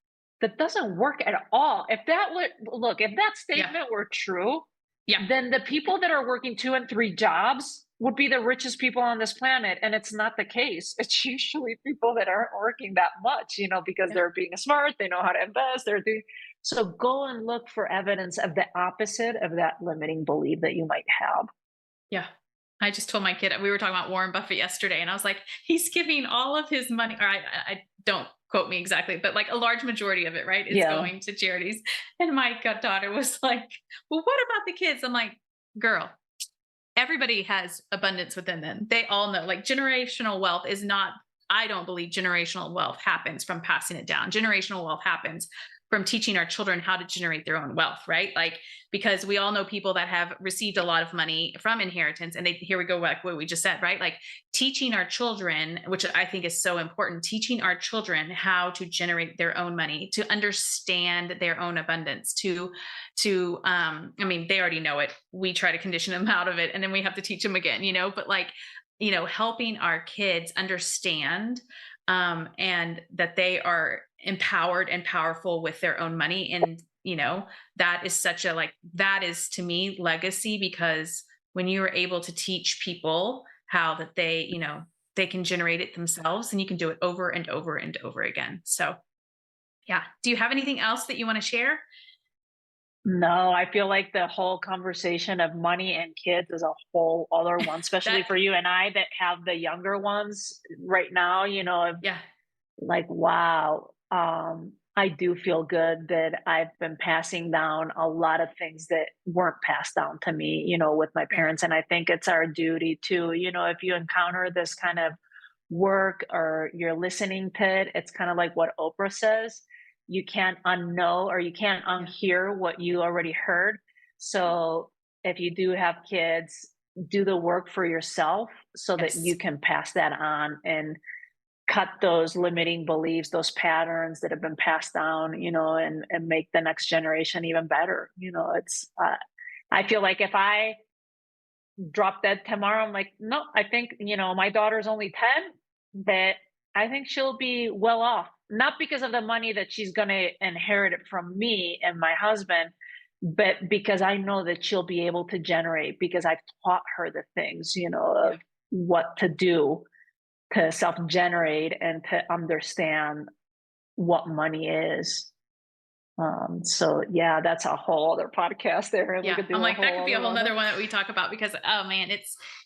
that doesn't work at all? If that Yeah. statement were true, Yeah. then the people that are working 2 and 3 jobs would be the richest people on this planet. And it's not the case. It's usually people that aren't working that much, because Yeah. they're being smart, they know how to invest, so go and look for evidence of the opposite of that limiting belief that you might have. Yeah. I just told my kid, we were talking about Warren Buffett yesterday, and I was like, he's giving all of his money, or I don't quote me exactly, but like a large majority of it, right, is Yeah. going to charities. And my daughter was like, well, what about the kids? I'm like, girl, everybody has abundance within them. They all know, like, generational wealth is not, I don't believe generational wealth happens from passing it down. Generational wealth happens from teaching our children how to generate their own wealth, right? Like, because we all know people that have received a lot of money from inheritance, and here we go, like what we just said, right? Like teaching our children, which I think is so important, teaching our children how to generate their own money, to understand their own abundance, I mean, they already know it. We try to condition them out of it, and then we have to teach them again, but like, helping our kids understand, and that they are empowered and powerful with their own money. And that is that is to me legacy, because when you are able to teach people how that they can generate it themselves, and you can do it over and over and over again. So yeah, do you have anything else that you want to share? No, I feel like the whole conversation of money and kids is a whole other one, especially That for you and I that have the younger ones right now, Yeah. like, wow. I do feel good that I've been passing down a lot of things that weren't passed down to me, with my Yeah. parents. And I think it's our duty to, if you encounter this kind of work or you're listening to it, it's kind of like what Oprah says, you can't unknow or you can't Yeah. unhear what you already heard. So if you do have kids, do the work for yourself so that Yes. you can pass that on and cut those limiting beliefs, those patterns that have been passed down, and make the next generation even better. I feel like if I drop dead tomorrow, I'm like, no, I think, my daughter's only 10, but I think she'll be well off, not because of the money that she's going to inherit it from me and my husband, but because I know that she'll be able to generate because I've taught her the things, Yeah. of what to do to self-generate and to understand what money is. So yeah, that's a whole other podcast there, and we Yeah, could I'm do a like, that could whole be a other whole one. nother one that we talk about, because oh man,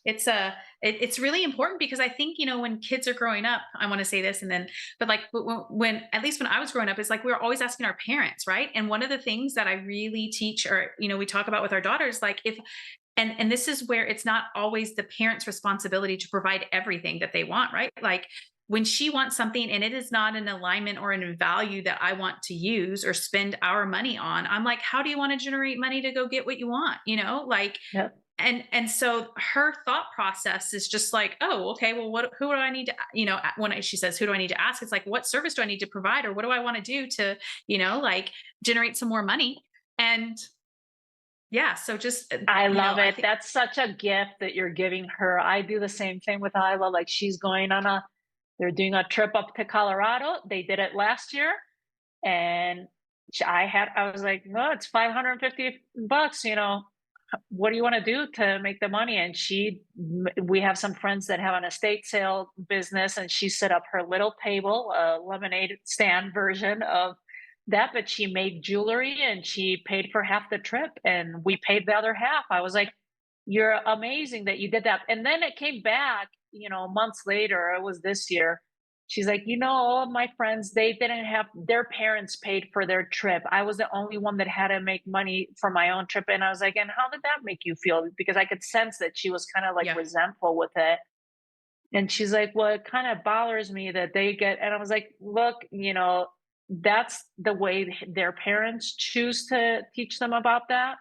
it's really important, because I think, when kids are growing up, I want to say this, and then, but like when at least when I was growing up, it's like we were always asking our parents, right? And one of the things that I really teach, or we talk about with our daughters, like, if and this is where it's not always the parents' responsibility to provide everything that they want, right? Like when she wants something and it is not in alignment or in a value that I want to use or spend our money on, I'm like, how do you want to generate money to go get what you want? Like, Yep. and so her thought process is just like, oh, okay, well, who do I need to, she says, who do I need to ask? It's like, what service do I need to provide, or what do I want to do to, like, generate some more money? And yeah, so just, I love I it. think, That's such a gift that you're giving her. I do the same thing with Isla. Like they're doing a trip up to Colorado. They did it last year, and I was like, no, it's $550. What do you want to do to make the money? And we have some friends that have an estate sale business, and she set up her little table, a lemonade stand version of that, but she made jewelry and she paid for half the trip and we paid the other half. I was like, you're amazing that you did that. And then it came back, months later, it was this year. She's like, all of my friends, they didn't have their parents paid for their trip. I was the only one that had to make money for my own trip. And I was like, and how did that make you feel? Because I could sense that she was kind of like yeah, resentful with it. And she's like, well, it kind of bothers me that they get, and I was like, look, that's the way their parents choose to teach them about that.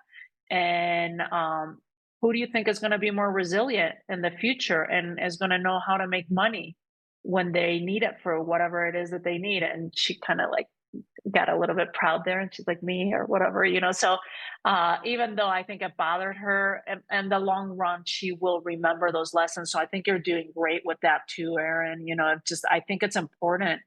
And who do you think is going to be more resilient in the future and is going to know how to make money when they need it for whatever it is that they need? And she kind of like got a little bit proud there, and she's like, me or whatever, so even though I think it bothered her, in the long run she will remember those lessons. So I think you're doing great with that too, Erin. Just I think it's important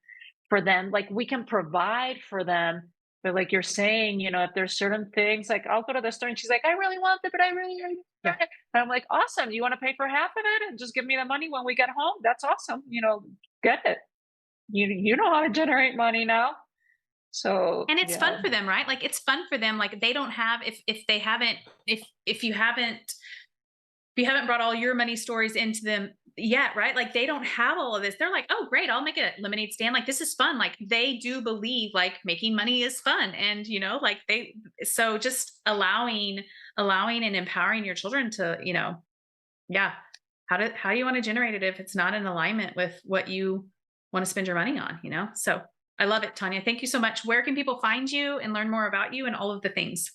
for them. Like, we can provide for them, but like you're saying, if there's certain things, like I'll go to the store and she's like, I really want it, but I really Yeah. want it. And I'm like, awesome, you want to pay for half of it and just give me the money when we get home? That's awesome. Get it. You know how to generate money now. So And it's yeah. fun for them, right? Like it's fun for them. Like they don't have, if they haven't, if you haven't brought all your money stories into them yet, right? Like they don't have all of this. They're like, oh, great, I'll make a lemonade stand. Like this is fun. Like they do believe like making money is fun. And like so just allowing and empowering your children to, yeah. How do you want to generate it if it's not in alignment with what you want to spend your money on? So I love it, Tanya. Thank you so much. Where can people find you and learn more about you and all of the things?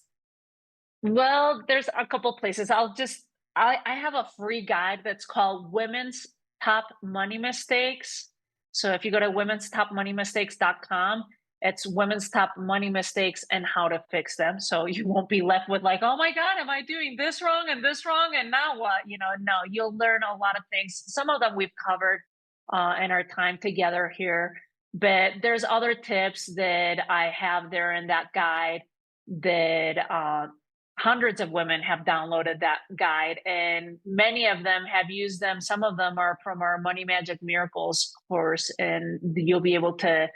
Well, there's a couple places. I have a free guide that's called Women's Top Money Mistakes. So if you go to womenstopmoneymistakes.com, it's women's top money mistakes and how to fix them. So you won't be left with like, oh my God, am I doing this wrong and this wrong? And now what? No, you'll learn a lot of things. Some of them we've covered in our time together here, but there's other tips that I have there in that guide that hundreds of women have downloaded that guide, and many of them have used them. Some of them are from our Money Magic Miracles course, and you'll be able to,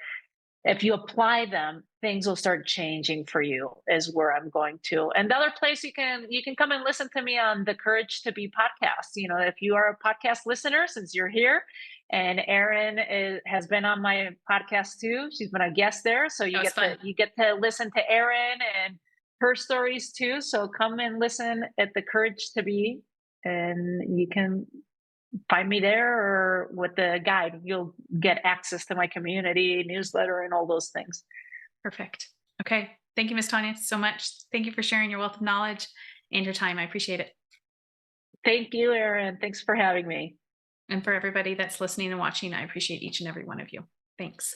if you apply them, things will start changing for you, is where I'm going to. And the other place you can come and listen to me on the Courage to Be podcast. If you are a podcast listener, since you're here, and Erin has been on my podcast too. She's been a guest there, so That was fun. you get to listen to Erin and her stories too. So come and listen at the Courage to Be, and you can find me there, or with the guide, you'll get access to my community newsletter and all those things. Perfect. Okay. Thank you, Miss Tanya, so much. Thank you for sharing your wealth of knowledge and your time. I appreciate it. Thank you, Erin. Thanks for having me. And for everybody that's listening and watching, I appreciate each and every one of you. Thanks.